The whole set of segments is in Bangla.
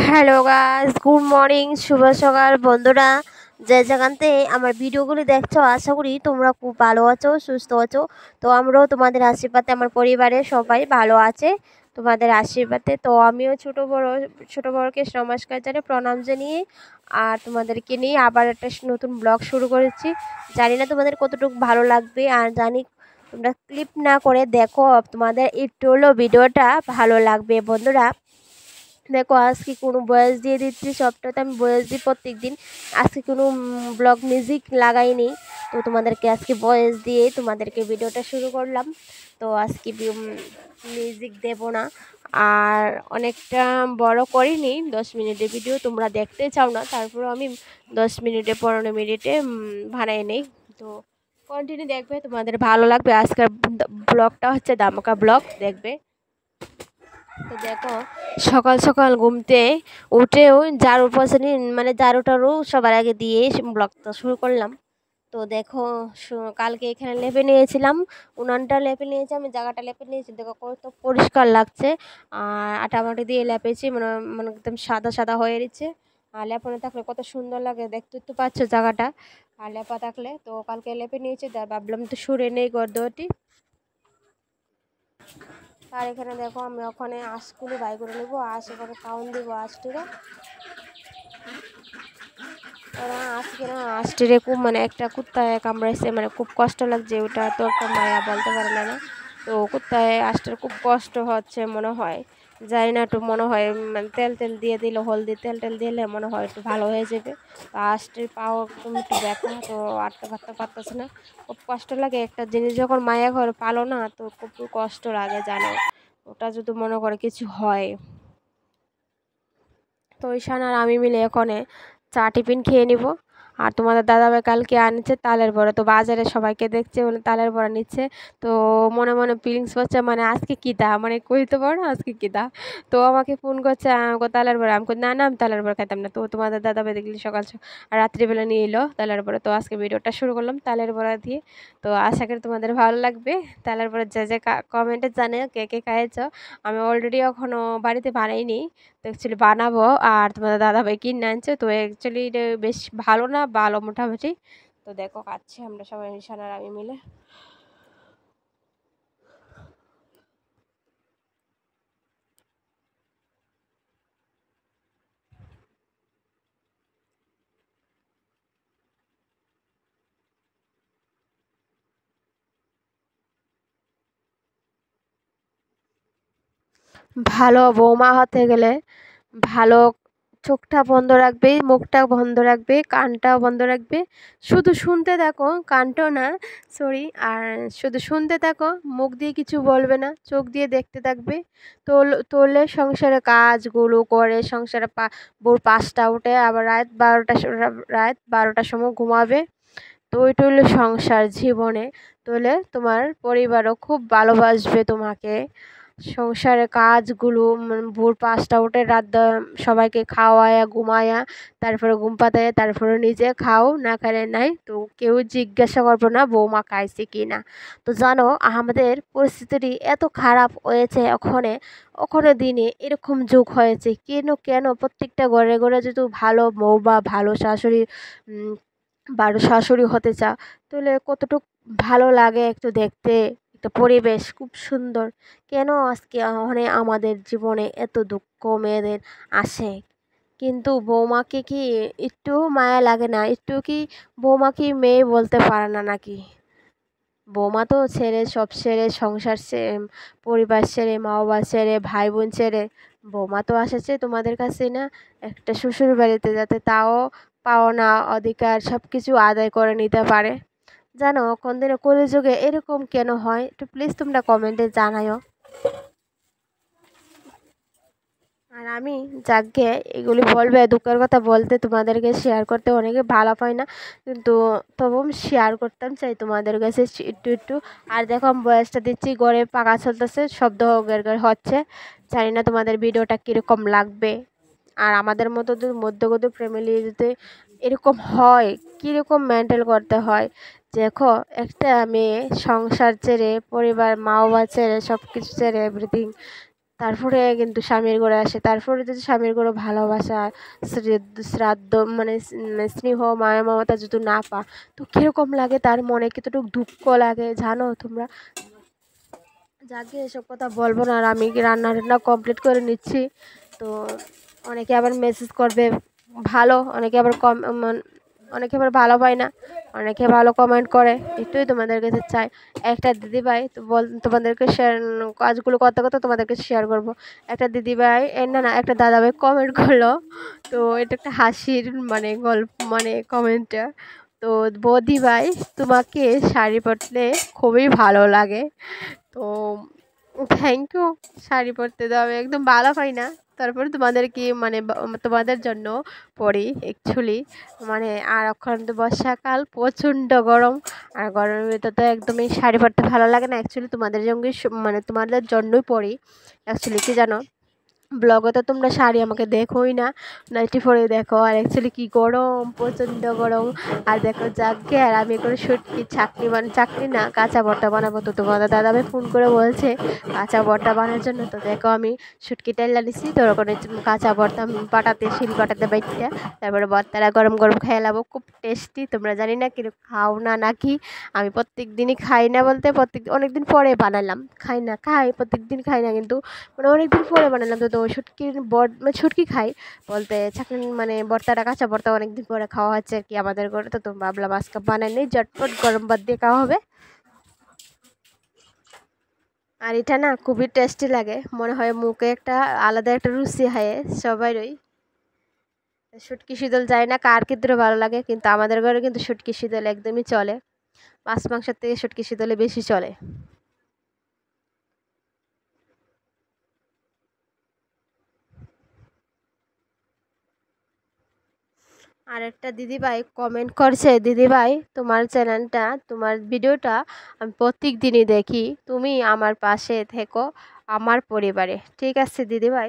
হ্যালো গাইস, গুড মর্নিং, শুভ সকাল বন্ধুরা। যে যেখানতে আমার ভিডিওগুলি দেখছো, আশা করি তোমরা খুব ভালো আছো, সুস্থ আছো। তো আমরাও তোমাদের আশীর্বাদে, আমার পরিবারের সবাই ভালো আছে তোমাদের আশীর্বাদে। তো আমিও ছোট বড়কে নমস্কার জানিয়ে, প্রণাম জানিয়ে আর তোমাদেরকে নিয়ে আবার একটা নতুন ব্লগ শুরু করেছি। জানি না তোমাদের কতটুকু ভালো লাগবে, আর জানি তোমরা ক্লিপ না করে দেখো, তোমাদের একটু হলেও ভিডিওটা ভালো লাগবে বন্ধুরা। দেখো আজকে কোনো ভয়েস দিয়ে দিচ্ছি, সবটাতে আমি ভয়েস দিই প্রত্যেক দিন। আজকে কোনো ব্লগ মিউজিক লাগাইনি, তো তোমাদেরকে আজকে ভয়েস দিয়ে তোমাদেরকে ভিডিওটা শুরু করলাম। তো আজকে মিউজিক দেব না, আর অনেকটা বড় করিনি, 10 মিনিটের ভিডিও তোমরা দেখতে চাও না, তারপরে আমি 10 মিনিটে 15 মিনিটে বানাই নেই। তো কন্টিনিউ দেখবে, তোমাদের ভালো লাগবে। আজকের ব্লগটা হচ্ছে ধামাকা ব্লগ, দেখবে। তো দেখো, সকাল সকাল ঘুমতে উঠেও ঝাড়ু পোছা মানে ঝাড়ু টাড়ু সবার আগে দিয়ে ব্লগটা শুরু করলাম। তো দেখো, কালকে এখানে লেপে নিয়েছিলাম, উনানটা লেপে নিয়েছি, আমি জায়গাটা লেপে নিয়েছি। দেখো কত পরিষ্কার লাগছে, আর আটামাটি দিয়ে লেপেছি, মানে মানে একদম সাদা সাদা হয়ে গেছে। আর লেপানো থাকলে কত সুন্দর লাগে, দেখতে তো পাচ্ছ জায়গাটা। আর লেপা থাকলে তো কালকে লেপে নিয়েছি, ভাবলাম তো সুরে নেই গর্দটি। আর এখানে দেখো, আমি ওখানে আঁশগুলো বাই করে নেবো, আঁশ এখানে কাউন দিব আঁশটিরে। আজকে না আঁশটিরে খুব মানে একটা কুত্তায় কামড়াইছে, মানে খুব কষ্ট লাগছে, ওটা তো একটা মায়া বলতে পারে না। তো কুত্তায় আঁশটার খুব কষ্ট হচ্ছে মনে হয়, জানি না, একটু মনে হয় মানে তেল তেল দিয়ে দিলে, হলদি তেল টেল দিলে মনে হয় একটু ভালো হয়ে যাবে। তো আঁশটির পাও একদম একটু ব্যথা, তো আটতে পারতেছে না, খুব কষ্ট লাগে। একটা জিনিস যখন মায়া ঘরে পালো না, তো খুব কষ্ট লাগে জানো, ওটা যদি মনে করে কিছু হয়। তো ঈশান আর আমি মিলে এখানে চা টিফিন খেয়ে নিব। আর তোমাদের দাদাভাই কালকে আনছে তালের বড়া, তো বাজারে সবাইকে দেখছে বলে তালের বড়া নিচ্ছে। তো মনে মনে ফিলিংস করছে, মানে আজকে কী দা, মানে কইতে পারো না আজকে কী দা। তো আমাকে ফোন করছে, আমাকে তালের বড়া, আমি না না, আমি তালের বড়া খাইতাম না। তো তোমাদের দাদাভাই দেখলি সকাল রাত্রিবেলা নিয়ে এলো তালের বড়া। তো আজকে ভিডিওটা শুরু করলাম তালের বড়া দিয়ে। তো আশা করি তোমাদের ভালো লাগবে। তালের বড়া যে কমেন্টে জানে কে কে খাইয়েছ। আমি অলরেডি এখনও বাড়িতে বানাইনি, তো অ্যাকচুয়ালি বানাবো। আর তোমাদের দাদাভাই কিনে আনছে, তো অ্যাকচুয়ালি বেশ ভালো না, ভালো মোটামুটি। তো দেখো খাচ্ছি আমরা সবাই, নিশান আর আমি মিলে। ভালো বৌমা হতে গেলে ভালো চোখটা বন্ধ রাখবে, মুখটা বন্ধ রাখবে, কানটাও বন্ধ রাখবে। শুধু শুনতে থাকো, কানটাও না, সরি। আর শুধু শুনতে থাকো, মুখ দিয়ে কিছু বলবে না, চোখ দিয়ে দেখতে থাকবে। তোলে সংসারে কাজগুলো করে, সংসারে ভোর 5টা উঠে আবার রাত 12টার সময় ঘুমাবে। তো ওইটা হলো সংসার জীবনে। তোলে তোমার পরিবারও খুব ভালোবাসবে তোমাকে। সংসারের কাজগুলো ভোর 5টা উঠে সবাইকে খাওয়ায়া ঘুমায়া, তারপরে ঘুম পাতায়া, তারপরে নিজে খাও, না খেলে নাই। তো কেউ জিজ্ঞাসা করবো না বৌমা খাইছে কি না। তো জানো, আমাদের পরিস্থিতি এত খারাপ হয়েছে, ওখানে ওখানে দিনে এরকম যুগ হয়েছে, কেন কেন প্রত্যেকটা ঘরে ঘরে যদি ভালো বউ বা ভালো শাশুড়ি ভালো শাশুড়ি হতে চাও, তাহলে কতটুকু ভালো লাগে একটু দেখতে। একটা পরিবেশ খুব সুন্দর, কেন আজকে মানে আমাদের জীবনে এত দুঃখ মেয়েদের আসে। কিন্তু বৌমাকে কি একটু মায়া লাগে না? একটু কি বৌমা কি মেয়ে বলতে পারে না নাকি? বৌমা তো ছেড়ে, সব ছেড়ে, সংসার ছেড়ে, পরিবার ছেড়ে, মা বাবা ছেড়ে, ভাই বোন ছেড়ে বৌমা তো এসেছে তোমাদের কাছে না, একটা শ্বশুর বাড়িতে, যাতে তাও পাওনা অধিকার সব কিছু আদায় করে নিতে পারে। জানো কোনদিনও কলিযুগে এরকম কেন হয়, একটু প্লিজ তোমরা কমেন্টে জানাও। আর আমি যাকে এগুলি বলবে, দুঃখের কথা বলতে, তোমাদেরকে শেয়ার করতে অনেকে ভালো পায় না, কিন্তু তবু আমি শেয়ার করতাম চাই তোমাদের কাছে একটু একটু। আর দেখো আমি বয়সটা দিচ্ছি, গড়ে পাকা চলতেছে, শব্দ গের গের হচ্ছে, জানি না তোমাদের ভিডিওটা কীরকম লাগবে। আর আমাদের মতো যদি মধ্যগত ফ্যামিলি যদি এরকম হয়, কীরকম মেনটেন করতে হয়। দেখো, একটা মেয়ে সংসার ছেড়ে, পরিবার, মা বাবা ছেড়ে, সব কিছু ছেড়ে, এভরিথিং, তারপরে কিন্তু স্বামীর ঘরে আসে। তারপরে যদি স্বামীর ঘরে ভালোবাসা, শ্রাদ্ধ মানে স্নেহ, মায়া মমতা যদি না পা, তো কীরকম লাগে, তার মনে কতটুকু দুঃখ লাগে জানো তোমরা। যাকে এসব কথা বলবো না, আর আমি রান্না টান্না কমপ্লিট করে নিচ্ছি। তো অনেকে আবার মেসেজ করবে ভালো, অনেকে আবার অনেকে আবার ভালো পায় না, অনেকে ভালো কমেন্ট করে। এটাই তোমাদের কাছে চাই। একটা দিদিভাই তো তোমাদেরকে শেয়ার, কাজগুলো করতে করতে তোমাদেরকে শেয়ার করব। একটা দিদিভাই না না একটা দাদাভাই কমেন্ট করলো। তো এটা একটা হাসির মানে গল্প, মানে কমেন্টটা। তো বৌদি ভাই, তোমাকে শাড়ি পরতে খুবই ভালো লাগে। তো থ্যাংক ইউ। শাড়ি পরতে তো আমি একদম ভালো পাই না, তারপরে তোমাদেরকে মানে তোমাদের জন্য পরি অ্যাকচুয়ালি। মানে আর এখন তো বর্ষাকাল, প্রচণ্ড গরম, আর গরমের ভিতরে তো একদমই শাড়ি পরতে ভালো লাগে না। অ্যাকচুয়ালি তোমাদের সঙ্গে মানে তোমাদের জন্যই পরি অ্যাকচুয়ালি। কি জানো, ব্লগে তো তোমরা শাড়ি আমাকে দেখোই না, নাইটি পরে দেখো। আর অ্যাকচুয়ালি কী গরম, প্রচণ্ড গরম। আর দেখো যাকে, আর আমি করে শুটকি চাটনি চাটনি না, কাঁচা ভর্তা বানাবো। তো তোমাদের দাদাভাই ফোন করে বলছে কাঁচা ভর্তা বানানোর জন্য। তো দেখো আমি শুটকি তেল নিছি, তোর ওখানে কাঁচা ভর্তা পাটাতে, শিল পাটাতে বাইটটা, তারপরে ভর্তাটা গরম গরম খেয়ে নেবো, খুব টেস্টি। তোমরা জানি না কিরকম খাও না নাকি। আমি প্রত্যেক দিনই খাই না, বলতে অনেক দিন পরে বানালাম, খাই না, খাই প্রত্যেক দিন খাই না, কিন্তু মানে অনেক দিন পরে বানালাম। তো শুটকির মানে শুটকি খাই বলতে চাকনি মানে ভর্তাটা, কাঁচা ভর্তা অনেক দিন পরে খাওয়া হচ্ছে আর কি আমাদের ঘরে। তো ভাবলাম আজকে বানাই নেই, ঝটপট গরম ভাত দিয়ে খাওয়া হবে। আর এটা না খুবই টেস্টি লাগে, মনে হয় মুখে একটা আলাদা একটা রুচি হয় সবারই। শুটকি শীতল যায় না কার ক্ষেত্রে ভালো লাগে, কিন্তু আমাদের ঘরে কিন্তু শুটকি শীতল একদমই চলে। মাছ মাংসের থেকে শুটকি শীতলে বেশি চলে। আর একটা দিদিভাই কমেন্ট করছে, দিদিভাই তোমার চ্যানেলটা, তোমার ভিডিওটা আমি প্রত্যেক দিনই দেখি, তুমি আমার পাশে থেকো আমার পরিবারে। ঠিক আছে দিদিভাই,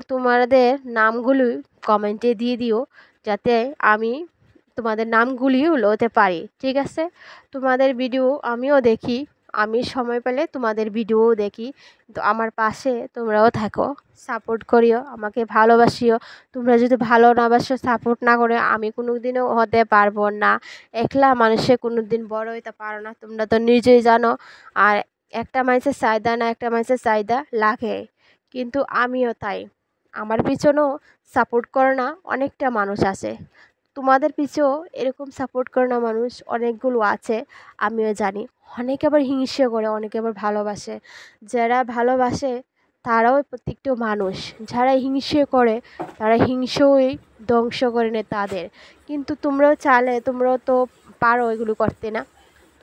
তোমাদের নামগুলি কমেন্টে দিয়ে দিও, যাতে আমি তোমাদের নামগুলিও লতে পারি। ঠিক আছে, তোমাদের ভিডিও আমিও দেখি, আমি সময় পেলে তোমাদের ভিডিও দেখি। তো আমার পাশে তোমরাও থাকো, সাপোর্ট করিও, আমাকে ভালোবাসিও। তোমরা যদি ভালো না বাসো, সাপোর্ট না করে, আমি কোনো দিনও হতে পারবো না। একলা মানুষে কোনো দিন বড় হইতে পারো না, তোমরা তো নিজেই জানো। আর একটা মানুষের চাহিদা না, একটা মানুষের চাহিদা লাগে, কিন্তু আমিও তাই। আমার পিছনেও সাপোর্ট করে না অনেকটা মানুষ আছে, তোমাদের পিছেও এরকম সাপোর্ট করে না মানুষ অনেকগুলো আছে, আমিও জানি। অনেকে আবার হিংসে করে, অনেকে আবার ভালোবাসে। যারা ভালোবাসে তারাও প্রত্যেকটা মানুষ, যারা হিংসে করে তারা হিংসেই ধ্বংস করে নেয় তাদের। কিন্তু তোমরাও চাইলে তোমরাও তো পারো এগুলো করতে না,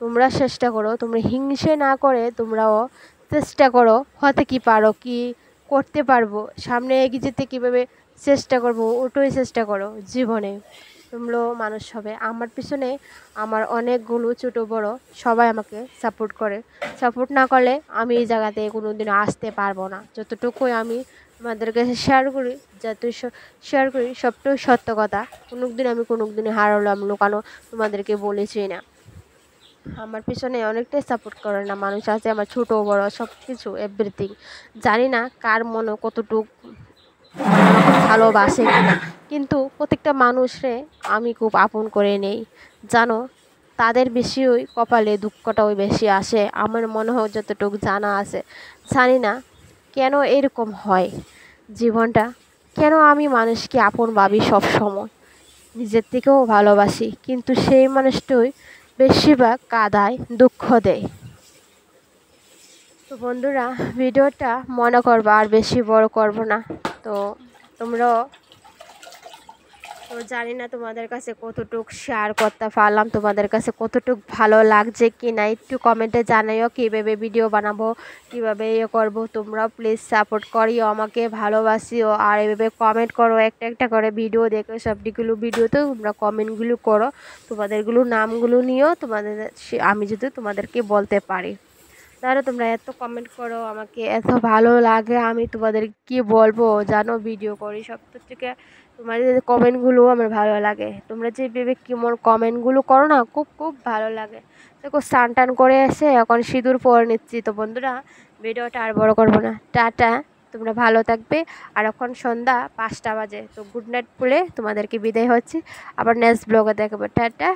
তোমরা চেষ্টা করো, তোমরা হিংসে না করে তোমরাও চেষ্টা করো, হতে কি পারো, কি করতে পারবো, সামনে এগিয়ে যেতে কীভাবে চেষ্টা করবো, ওটাই চেষ্টা করো জীবনে। তোমরাও মানুষ হবে। আমার পিছনে আমার অনেকগুলো ছোটো বড় সবাই আমাকে সাপোর্ট করে, সাপোর্ট না করলে আমি এই জায়গাতে কোনো দিন আসতে পারবো না। যতটুকুই আমি তোমাদের কাছে শেয়ার করি, যত শেয়ার করি সবটাই সত্য কথা। কোনো দিন আমি কোনো দিনে হারালাম লুকানো তোমাদেরকে বলেছি না। আমার পিছনে অনেকটাই সাপোর্ট করে না মানুষ আছে, আমার ছোটো বড় সব কিছু এভরিথিং। জানি না কার মনে কতটুক আমাকে ভালোবাসে কিনা, কিন্তু প্রত্যেকটা মানুষরে আমি খুব আপন করে নেই জানো। তাদের বেশি ওই কপালে দুঃখটা ওই বেশি আসে আমার মনে হয়, যতটুকু জানা আছে। জানি না কেন এরকম হয় জীবনটা, কেন আমি মানুষকে আপন ভাবি সব সময়, নিজের থেকেও ভালোবাসি, কিন্তু সেই মানুষটাই বেশিরভাগ কাঁদায়, দুঃখ দেয়। তো বন্ধুরা, ভিডিওটা মনে করবা, আর বেশি বড় করব না। তো তোমরাও, তো জানি না তোমাদের কাছে কতটুক শেয়ার করতে পারলাম, তোমাদের কাছে কতটুক ভালো লাগছে কি না, একটু কমেন্টে জানাইও। কীভাবে ভিডিও বানাবো, কীভাবে ইয়ে করবো, তোমরাও প্লিজ সাপোর্ট করিও, আমাকে ভালোবাসিও। আর এভাবে কমেন্ট করো, একটা একটা করে ভিডিও দেখো, সবটিগুলো ভিডিওতে তোমরা কমেন্টগুলো করো, তোমাদেরগুলো নামগুলো নিও, আমি যদি তোমাদেরকে বলতে পারি। তাহলে তোমরা এত কমেন্ট করো, আমাকে এত ভালো লাগে, আমি তোমাদের কি বলবো জানো, ভিডিও করি সব থেকে তোমাদের কমেন্টগুলো আমার ভালো লাগে। তোমরা যে ভেবে কেমন কমেন্টগুলো করো না, খুব খুব ভালো লাগে। দেখো স্নান টান করে এসে এখন সিঁদুর পরে নিচ্ছি। তো বন্ধুরা ভিডিওটা আর বড় করবো না, টাটা, তোমরা ভালো থাকবে। আর এখন সন্ধ্যা 5টা বাজে, তো গুড নাইট বলে তোমাদেরকে বিদায় হচ্ছে। আবার নেক্সট ব্লগে দেখবো, টাটা।